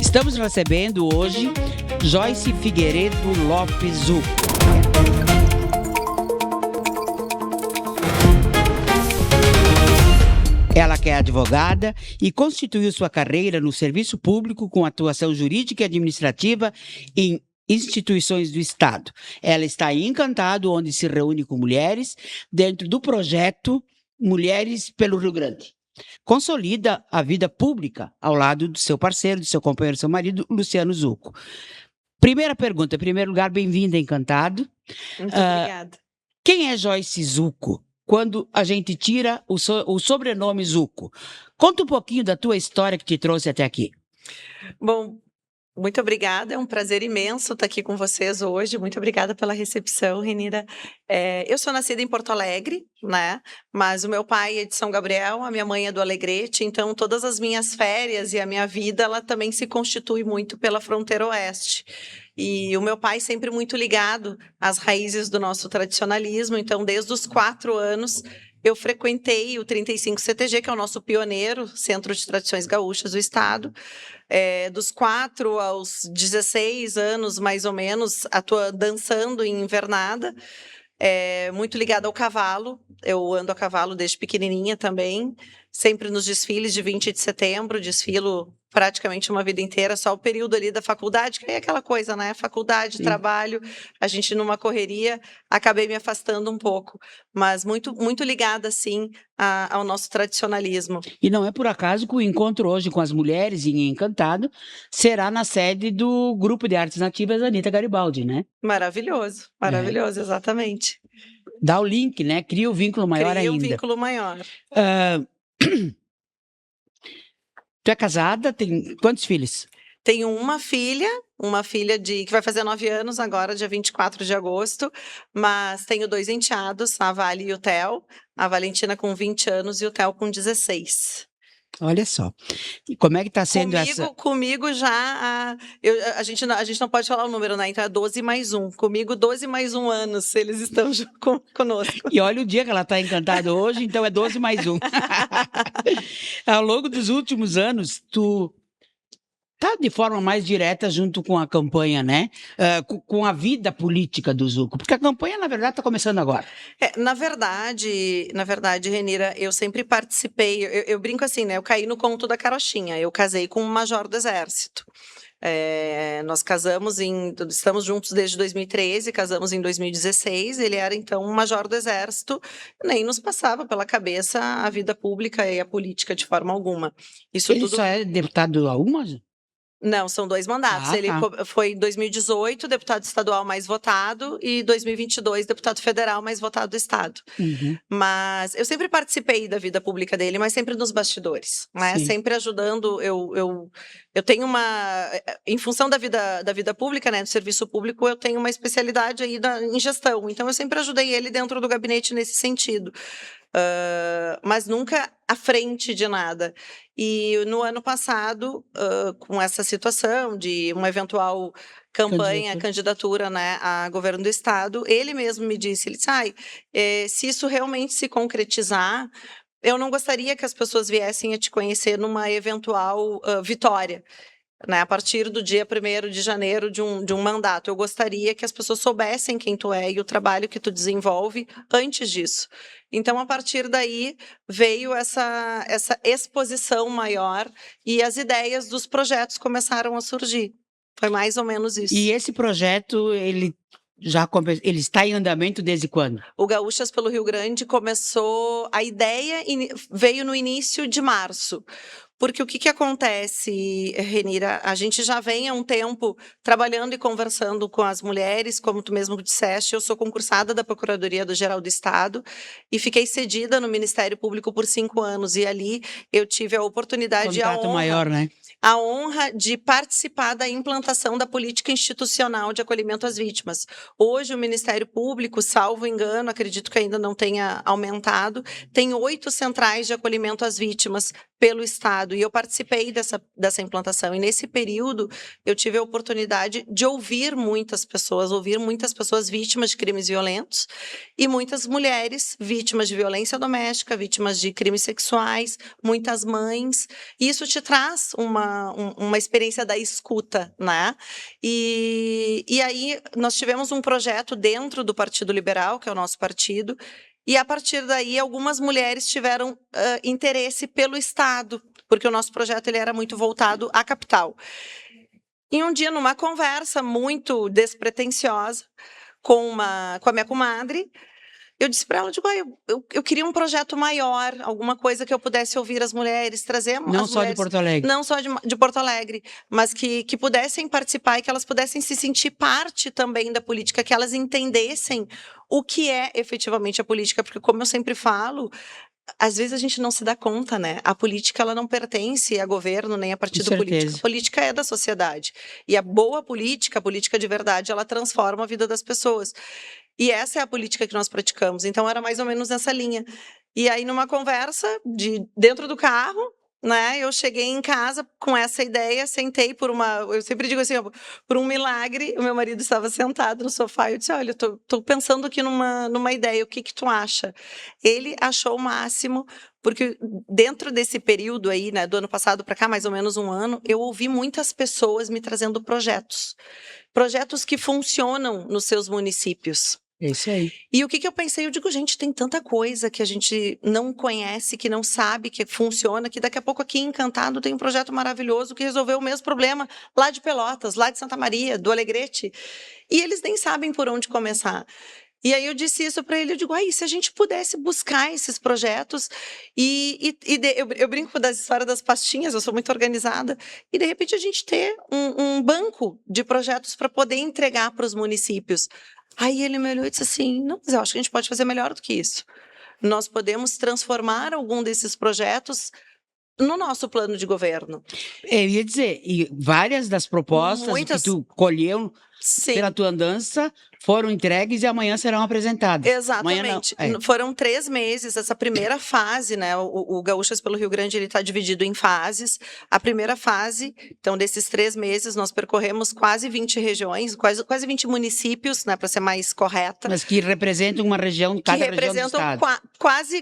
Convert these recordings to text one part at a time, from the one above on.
Estamos recebendo hoje Joyce Figueiredo Lopes Zucco. Ela que é advogada e constituiu sua carreira no serviço público com atuação jurídica e administrativa em instituições do Estado. Ela está em Encantado, onde se reúne com mulheres dentro do projeto Mulheres pelo Rio Grande. Consolida a vida pública ao lado do seu parceiro, do seu companheiro, do seu marido, Luciano Zucco. Primeira pergunta, em primeiro lugar, bem-vinda a Encantado. Muito obrigada. Quem é Joyce Zucco? Quando a gente tira o sobrenome Zucco. Conta um pouquinho da tua história que te trouxe até aqui. Bom, muito obrigada, é um prazer imenso estar aqui com vocês hoje, muito obrigada pela recepção, Renira. Eu sou nascida em Porto Alegre, né, mas o meu pai é de São Gabriel, a minha mãe é do Alegrete, então todas as minhas férias e a minha vida, ela também se constitui muito pela fronteira oeste. E o meu pai sempre muito ligado às raízes do nosso tradicionalismo, então desde os 4 anos eu frequentei o 35 CTG, que é o nosso pioneiro, Centro de Tradições Gaúchas do Estado. Dos 4 aos 16 anos, mais ou menos, dançando em invernada, muito ligada ao cavalo. Eu ando a cavalo desde pequenininha também, sempre nos desfiles de 20 de setembro, desfilo praticamente uma vida inteira, só o período ali da faculdade, que é aquela coisa, né? Faculdade, sim, trabalho, a gente numa correria, acabei me afastando um pouco, mas muito, muito ligada, sim, ao nosso tradicionalismo. E não é por acaso que o encontro hoje com as mulheres em Encantado será na sede do Grupo de Artes Nativas Anita Garibaldi, né? Maravilhoso, maravilhoso, exatamente. Dá o link, né? Cria o vínculo maior ainda. Cria um vínculo maior. Tu é casada? Tem quantos filhos? Tenho uma filha que vai fazer 9 anos agora, dia 24 de agosto, mas tenho 2 enteados, a Vale e o Theo, a Valentina com 20 anos e o Theo com 16. Olha só. E como é que está sendo essa... Comigo já, a gente não pode falar o número, né? Então é 12 mais 1. Comigo, 12 mais 1 anos, eles estão conosco. E olha o dia que ela está encantada hoje, então é 12 mais 1. Ao longo dos últimos anos, tu está de forma mais direta junto com a campanha, né? Com a vida política do Zucco, porque a campanha, na verdade, está começando agora. Na verdade, Renira, eu sempre participei, eu brinco assim, né? Eu caí no conto da carochinha, eu casei com um major do Exército. Nós estamos juntos desde 2013, casamos em 2016, ele era então um major do Exército, nem nos passava pela cabeça a vida pública e a política de forma alguma. Ele só é deputado há uma? Não, são 2 mandatos. Ele foi em 2018 deputado estadual mais votado e 2022 deputado federal mais votado do estado. Uhum. Mas eu sempre participei da vida pública dele, mas sempre nos bastidores, né? Sim. Sempre ajudando. Eu tenho em função da vida pública, né, do serviço público, eu tenho uma especialidade aí em gestão. Então eu sempre ajudei ele dentro do gabinete nesse sentido. Mas nunca à frente de nada. E no ano passado, com essa situação de uma eventual candidatura, né, a governo do estado, ele mesmo me disse, se isso realmente se concretizar, eu não gostaria que as pessoas viessem a te conhecer numa eventual vitória, né, a partir do dia 1º de janeiro de um mandato. Eu gostaria que as pessoas soubessem quem tu é e o trabalho que tu desenvolve antes disso. Então, a partir daí, veio essa exposição maior e as ideias dos projetos começaram a surgir. Foi mais ou menos isso. E esse projeto, ele está em andamento desde quando? O Gaúchas pelo Rio Grande começou... A ideia veio no início de março. Porque o que acontece, Renira? A gente já vem há um tempo trabalhando e conversando com as mulheres, como tu mesmo disseste, eu sou concursada da Procuradoria-Geral do Estado e fiquei cedida no Ministério Público por 5 anos. E ali eu tive a oportunidade e a honra... maior, né? A honra de participar da implantação da política institucional de acolhimento às vítimas. Hoje, o Ministério Público, salvo engano, acredito que ainda não tenha aumentado, tem 8 centrais de acolhimento às vítimas pelo Estado. Estado. E eu participei dessa implantação. E nesse período, eu tive a oportunidade de ouvir muitas pessoas vítimas de crimes violentos e muitas mulheres vítimas de violência doméstica, vítimas de crimes sexuais, muitas mães. E isso te traz uma experiência da escuta, né? E aí, nós tivemos um projeto dentro do Partido Liberal, que é o nosso partido, e a partir daí algumas mulheres tiveram interesse pelo Estado, porque o nosso projeto ele era muito voltado à capital. E um dia, numa conversa muito despretensiosa com a minha comadre, eu disse para ela, eu queria um projeto maior, alguma coisa que eu pudesse ouvir as mulheres, trazer Não as só de mulheres, Porto Alegre. não só de Porto Alegre, mas que pudessem participar e que elas pudessem se sentir parte também da política, que elas entendessem o que é efetivamente a política, porque como eu sempre falo, às vezes a gente não se dá conta, né? A política ela não pertence a governo nem a partido político. A política é da sociedade. E a boa política, a política de verdade, ela transforma a vida das pessoas. E essa é a política que nós praticamos. Então, era mais ou menos nessa linha. E aí, numa conversa dentro do carro, né, eu cheguei em casa com essa ideia, sentei eu sempre digo assim, por um milagre, o meu marido estava sentado no sofá e eu disse, olha, eu tô pensando aqui numa ideia, o que tu acha? Ele achou o máximo, porque dentro desse período aí, né, do ano passado para cá, mais ou menos um ano, eu ouvi muitas pessoas me trazendo projetos que funcionam nos seus municípios. É isso aí. E o que eu pensei? Eu digo, gente, tem tanta coisa que a gente não conhece, que não sabe, que funciona, que daqui a pouco aqui em Encantado tem um projeto maravilhoso que resolveu o mesmo problema lá de Pelotas, lá de Santa Maria, do Alegrete. E eles nem sabem por onde começar. E aí eu disse isso para ele, eu digo, se a gente pudesse buscar esses projetos eu brinco das histórias das pastinhas, eu sou muito organizada, e de repente a gente ter um banco de projetos para poder entregar para os municípios. Aí ele me olhou e disse assim, não, mas eu acho que a gente pode fazer melhor do que isso. Nós podemos transformar algum desses projetos no nosso plano de governo. Eu ia dizer, e várias das propostas que tu colheu pela tua andança foram entregues e amanhã serão apresentadas. Exatamente. Foram 3 meses, essa primeira fase, né? O Gaúchas pelo Rio Grande, ele está dividido em fases. A primeira fase, então, desses 3 meses, nós percorremos quase 20 regiões, quase 20 municípios, né? Para ser mais correta. Mas que representam uma região, cada região do estado.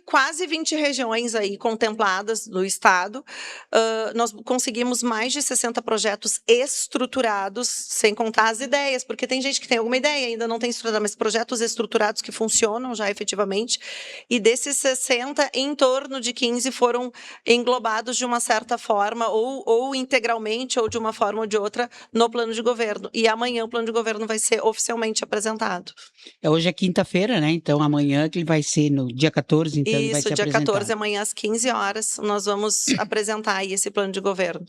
Quase 20 regiões aí contempladas do estado. Nós conseguimos mais de 60 projetos estruturados, sem contar as ideias, porque tem gente que tem alguma ideia, ainda não tem estruturado, mas projetos estruturados que funcionam já efetivamente. E desses 60, em torno de 15 foram englobados de uma certa forma, ou integralmente, ou de uma forma ou de outra, no plano de governo. E amanhã o plano de governo vai ser oficialmente apresentado. Hoje é quinta-feira, né? Então amanhã que ele vai ser no dia 14, então ele vai ser apresentado. Isso, dia 14, amanhã às 15 horas, nós vamos apresentar aí esse plano de governo.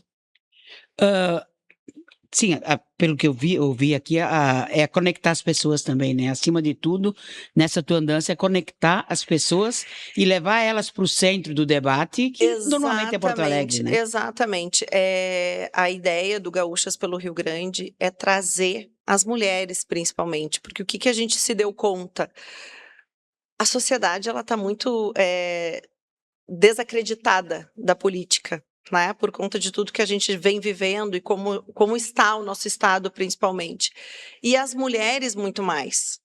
Sim, pelo que eu ouvi aqui, é conectar as pessoas também, né? Acima de tudo, nessa tua andança, é conectar as pessoas e levar elas para o centro do debate, que normalmente é Porto Alegre, né? Exatamente. A ideia do Gaúchas pelo Rio Grande é trazer as mulheres, principalmente, porque o que a gente se deu conta? A sociedade ela está muito desacreditada da política, né? Por conta de tudo que a gente vem vivendo e como está o nosso estado, principalmente. E as mulheres, muito mais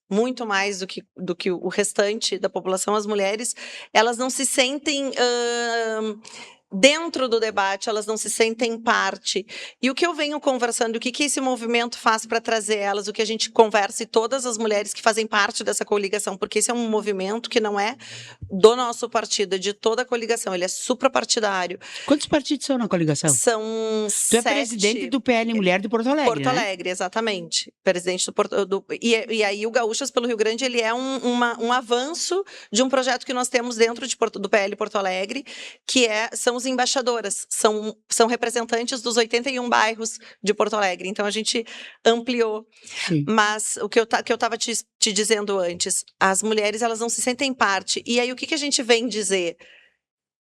do que o restante da população, as mulheres, elas não se sentem dentro do debate, elas não se sentem parte. E o que eu venho conversando, o que esse movimento faz para trazer elas, o que a gente conversa e todas as mulheres que fazem parte dessa coligação, porque esse é um movimento que não é do nosso partido, é de toda a coligação, ele é suprapartidário. Quantos partidos são na coligação? São 7. Tu é presidente do PL Mulher de Porto Alegre, Porto Alegre, exatamente. Presidente e aí o Gaúchas pelo Rio Grande, ele é um avanço de um projeto que nós temos dentro do PL Porto Alegre, que são os embaixadoras, são representantes dos 81 bairros de Porto Alegre. Então, a gente ampliou. Sim. Mas o que eu estava te dizendo antes, as mulheres elas não se sentem parte. E aí, o que a gente vem dizer?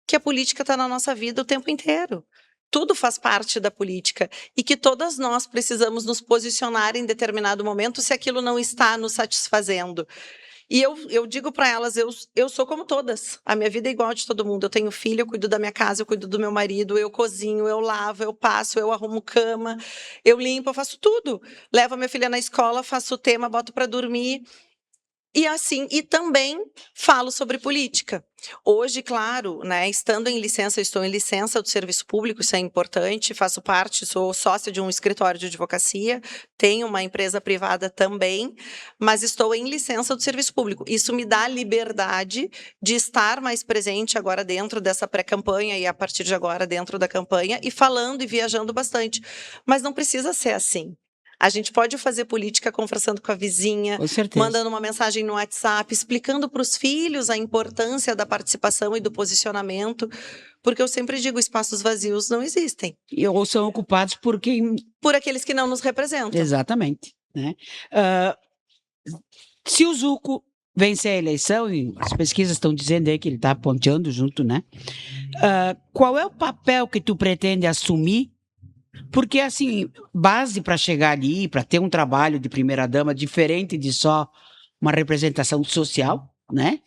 Que a política está na nossa vida o tempo inteiro. Tudo faz parte da política e que todas nós precisamos nos posicionar em determinado momento se aquilo não está nos satisfazendo. E eu digo para elas, eu sou como todas. A minha vida é igual a de todo mundo. Eu tenho filho, eu cuido da minha casa, eu cuido do meu marido, eu cozinho, eu lavo, eu passo, eu arrumo cama, eu limpo, eu faço tudo. Levo a minha filha na escola, faço o tema, boto para dormir. E assim, e também falo sobre política. Hoje, claro, né, estando em licença, eu estou em licença do serviço público, isso é importante, faço parte, sou sócia de um escritório de advocacia, tenho uma empresa privada também, mas estou em licença do serviço público. Isso me dá a liberdade de estar mais presente agora dentro dessa pré-campanha e a partir de agora dentro da campanha e falando e viajando bastante. Mas não precisa ser assim. A gente pode fazer política conversando com a vizinha, Com certeza. mandando uma mensagem no WhatsApp, explicando para os filhos a importância da participação e do posicionamento, porque eu sempre digo, espaços vazios não existem. Ou são ocupados por quem... Por aqueles que não nos representam. Exatamente, né? Se o Zuco vencer a eleição, e as pesquisas estão dizendo aí que ele está ponteando junto, né? Qual é o papel que tu pretende assumir? Porque, assim, base para chegar ali, para ter um trabalho de primeira-dama diferente de só uma representação social, né?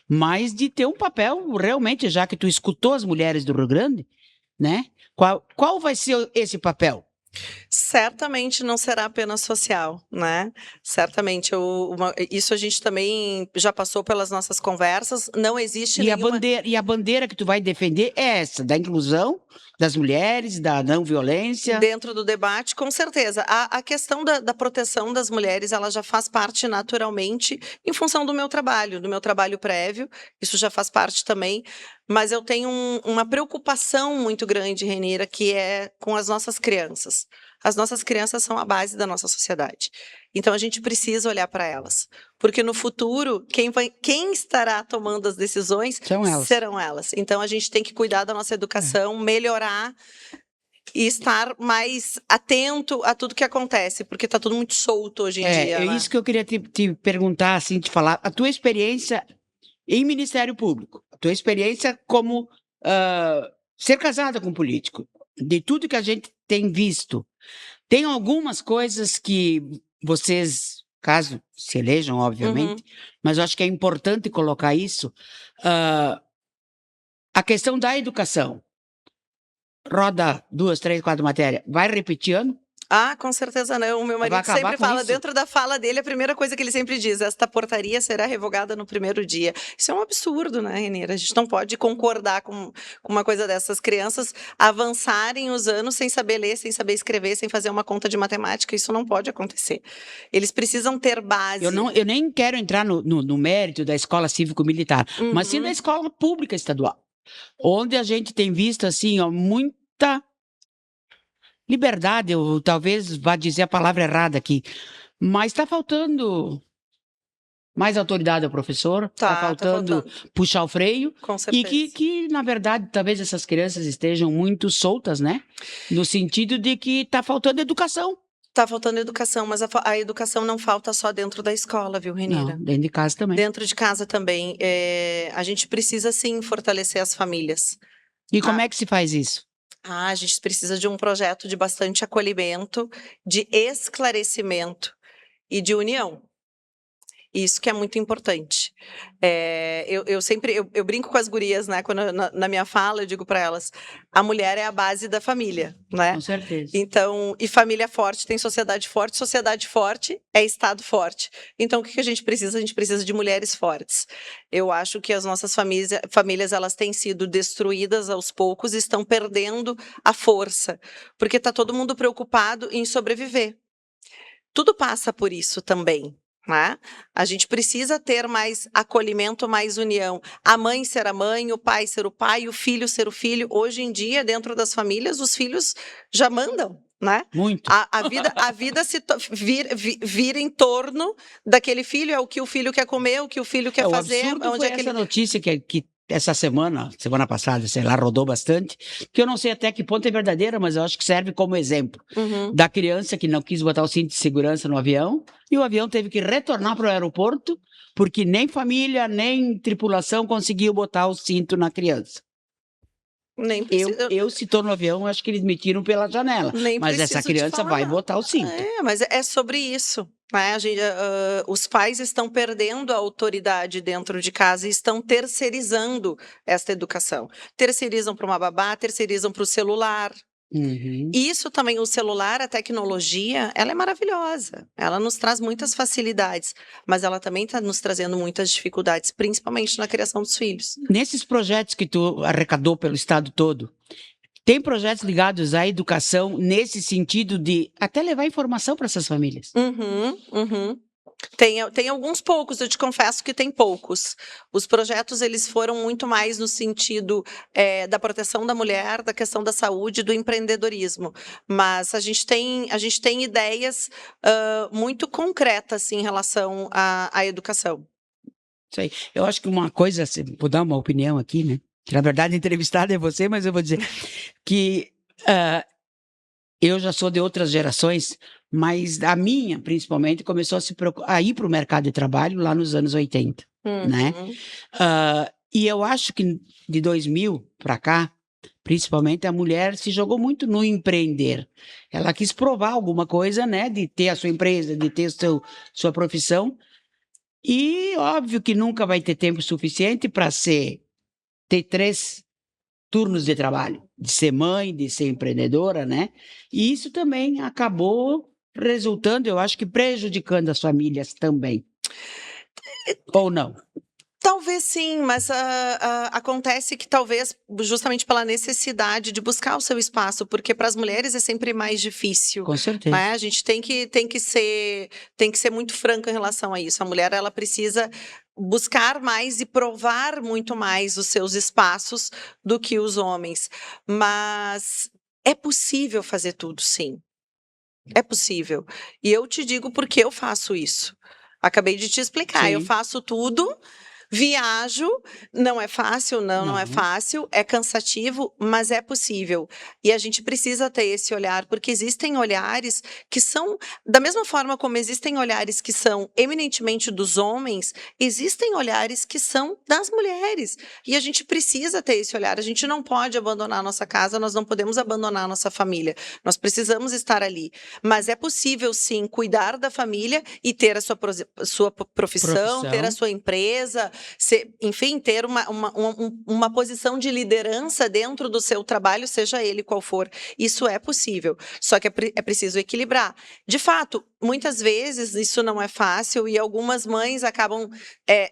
Mas de ter um papel realmente, já que tu escutou as mulheres do Rio Grande, né? Qual vai ser esse papel? Certamente não será apenas social, né? Certamente, isso a gente também já passou pelas nossas conversas, não existe nenhuma... E a bandeira que tu vai defender é essa, da inclusão das mulheres, da não violência? Dentro do debate, com certeza. A questão da proteção das mulheres, ela já faz parte naturalmente em função do meu trabalho prévio, isso já faz parte também, mas eu tenho uma preocupação muito grande, Renira, que é com as nossas crianças. As nossas crianças são a base da nossa sociedade. Então, a gente precisa olhar para elas. Porque no futuro, quem estará tomando as decisões serão elas. Então, a gente tem que cuidar da nossa educação, melhorar e estar mais atento a tudo que acontece, porque está tudo muito solto hoje em dia. É né? isso que eu queria te perguntar, assim, te falar. A tua experiência em Ministério Público, a tua experiência como ser casada com um político, de tudo que a gente tem visto, tem algumas coisas que vocês, caso se elejam, obviamente, mas eu acho que é importante colocar isso, a questão da educação. Roda 2, 3, 4 matérias, vai repetir ano? Ah, com certeza não. O meu marido sempre fala, dentro da fala dele, a primeira coisa que ele sempre diz, esta portaria será revogada no primeiro dia. Isso é um absurdo, né, Renira? A gente não pode concordar com uma coisa dessas. Crianças avançarem os anos sem saber ler, sem saber escrever, sem fazer uma conta de matemática, isso não pode acontecer. Eles precisam ter base. Eu nem quero entrar no mérito da escola cívico-militar, mas sim da escola pública estadual, onde a gente tem visto, assim, ó, muita... liberdade, eu talvez vá dizer a palavra errada aqui, mas está faltando mais autoridade ao professor, está faltando puxar o freio, com certeza. E que, na verdade, talvez essas crianças estejam muito soltas, né? No sentido de que está faltando educação. Está faltando educação, mas a educação não falta só dentro da escola, viu, Renira? Não, dentro de casa também. Dentro de casa também. A gente precisa, sim, fortalecer as famílias. E como é que se faz isso? A gente precisa de um projeto de bastante acolhimento, de esclarecimento e de união. Isso que é muito importante. Eu sempre brinco com as gurias, né? Quando na minha fala eu digo para elas, a mulher é a base da família, né? Com certeza. Então, e família forte tem sociedade forte é Estado forte. Então, o que a gente precisa? A gente precisa de mulheres fortes. Eu acho que as nossas famílias elas têm sido destruídas aos poucos e estão perdendo a força, porque está todo mundo preocupado em sobreviver. Tudo passa por isso também. Né? A gente precisa ter mais acolhimento, mais união. A mãe ser a mãe, o pai ser o pai, o filho ser o filho. Hoje em dia, dentro das famílias, os filhos já mandam, né? Muito. A vida vira em torno daquele filho, é o que o filho quer comer, o que o filho quer fazer. O absurdo foi essa notícia que essa semana passada, sei lá, rodou bastante, que eu não sei até que ponto é verdadeira, mas eu acho que serve como exemplo da criança que não quis botar o cinto de segurança no avião, e o avião teve que retornar para o aeroporto, porque nem família, nem tripulação conseguiu botar o cinto na criança. Nem eu se estou no avião, acho que eles me tiram pela janela, mas essa criança vai botar o cinto. Mas é sobre isso. né? Os pais estão perdendo a autoridade dentro de casa e estão terceirizando esta educação. Terceirizam para uma babá, terceirizam para o celular. Uhum. Isso também, o celular, a tecnologia, ela é maravilhosa. Ela nos traz muitas facilidades, mas ela também está nos trazendo muitas dificuldades, principalmente na criação dos filhos. Nesses projetos que tu arrecadou pelo estado todo, tem projetos ligados à educação nesse sentido de até levar informação para essas famílias? Uhum. Tem alguns poucos, eu te confesso que tem poucos. Os projetos, eles foram muito mais no sentido da proteção da mulher, da questão da saúde, do empreendedorismo. Mas a gente tem ideias muito concretas em relação à educação. Isso aí. Eu acho que uma coisa, vou dar uma opinião aqui, né? Que na verdade entrevistada é você, mas eu vou dizer que eu já sou de outras gerações, mas a minha, principalmente, começou a ir para o mercado de trabalho lá nos anos 80, né? E eu acho que de 2000 para cá, principalmente, a mulher se jogou muito no empreender. Ela quis provar alguma coisa, né? De ter a sua empresa, de ter sua profissão. E óbvio que nunca vai ter tempo suficiente para ter 3 turnos de trabalho, de ser mãe, de ser empreendedora, né? E isso também acabou resultando, eu acho que prejudicando as famílias também. Ou não? Talvez sim, mas acontece que talvez justamente pela necessidade de buscar o seu espaço, porque para as mulheres é sempre mais difícil. Com certeza. Né? A gente tem que ser muito franca em relação a isso. A mulher, ela precisa buscar mais e provar muito mais os seus espaços do que os homens. Mas é possível fazer tudo, sim. É possível. E eu te digo porque eu faço isso. Acabei de te explicar. Sim. Eu faço tudo. Viajo, não é fácil, não é fácil, é cansativo, mas é possível. E a gente precisa ter esse olhar, porque existem olhares que são, da mesma forma como existem olhares que são eminentemente dos homens, existem olhares que são das mulheres. E a gente precisa ter esse olhar, a gente não pode abandonar a nossa casa, nós não podemos abandonar a nossa família, nós precisamos estar ali. Mas é possível, sim, cuidar da família e ter a sua profissão, ter a sua empresa, enfim, ter uma posição de liderança dentro do seu trabalho, seja ele qual for. Isso é possível, só que é preciso equilibrar. De fato, muitas vezes isso não é fácil e algumas mães acabam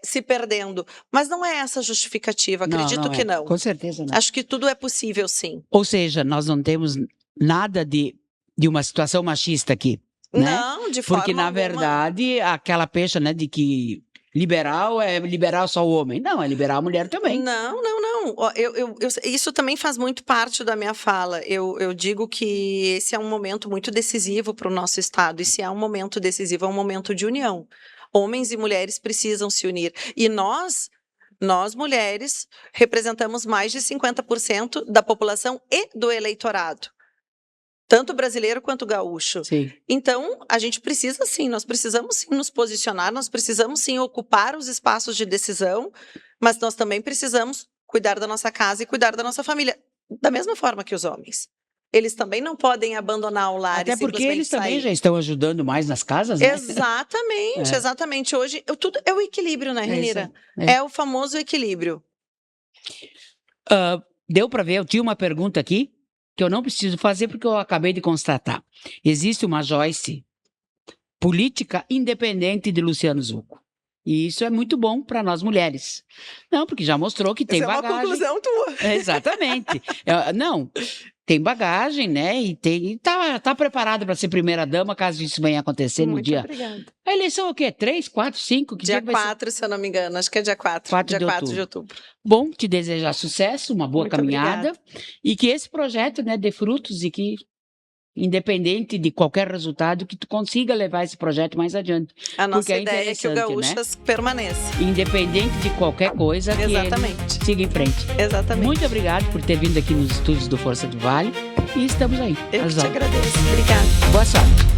se perdendo, mas não é essa justificativa, acredito que não. Com certeza não. Acho que tudo é possível, sim. Ou seja, nós não temos nada de uma situação machista aqui, né? Não, de forma Porque, na verdade, aquela pecha, né, de que liberal é liberal só o homem. Não, é liberal a mulher também. Não. Isso também faz muito parte da minha fala. Eu digo que esse é um momento muito decisivo para o nosso Estado. E se é um momento decisivo, é um momento de união. Homens e mulheres precisam se unir. E nós mulheres, representamos mais de 50% da população e do eleitorado. Tanto brasileiro quanto gaúcho. Sim. Então, a gente precisa sim, nós precisamos sim nos posicionar, nós precisamos sim ocupar os espaços de decisão, mas nós também precisamos cuidar da nossa casa e cuidar da nossa família, da mesma forma que os homens. Eles também não podem abandonar o lar. Até e porque eles sair. também já estão ajudando mais nas casas, né? Exatamente. Hoje, tudo é o equilíbrio, né, Renira? É o famoso equilíbrio. Deu para ver, eu tinha uma pergunta aqui, que eu não preciso fazer porque eu acabei de constatar. Existe uma Joyce política independente de Luciano Zucco. E isso é muito bom para nós mulheres. Não, porque já mostrou que tem bagagem. É uma conclusão tua. Exatamente. Não, tem bagagem, né? E tá preparada para ser primeira-dama, caso isso venha acontecer no dia. Obrigada. A eleição é o quê? 3, 4, 5? Dia 4, se eu não me engano. Acho que é dia 4. 4 de outubro. Bom, te desejar sucesso, uma boa caminhada. E que esse projeto, né, dê frutos e que, independente de qualquer resultado, que tu consiga levar esse projeto mais adiante. A nossa ideia é que o Gaúchas permaneça. Independente de qualquer coisa, que ele siga em frente. Exatamente. Muito obrigado por ter vindo aqui nos estúdios do Força do Vale. E estamos aí. Eu que te agradeço. Obrigada. Boa sorte.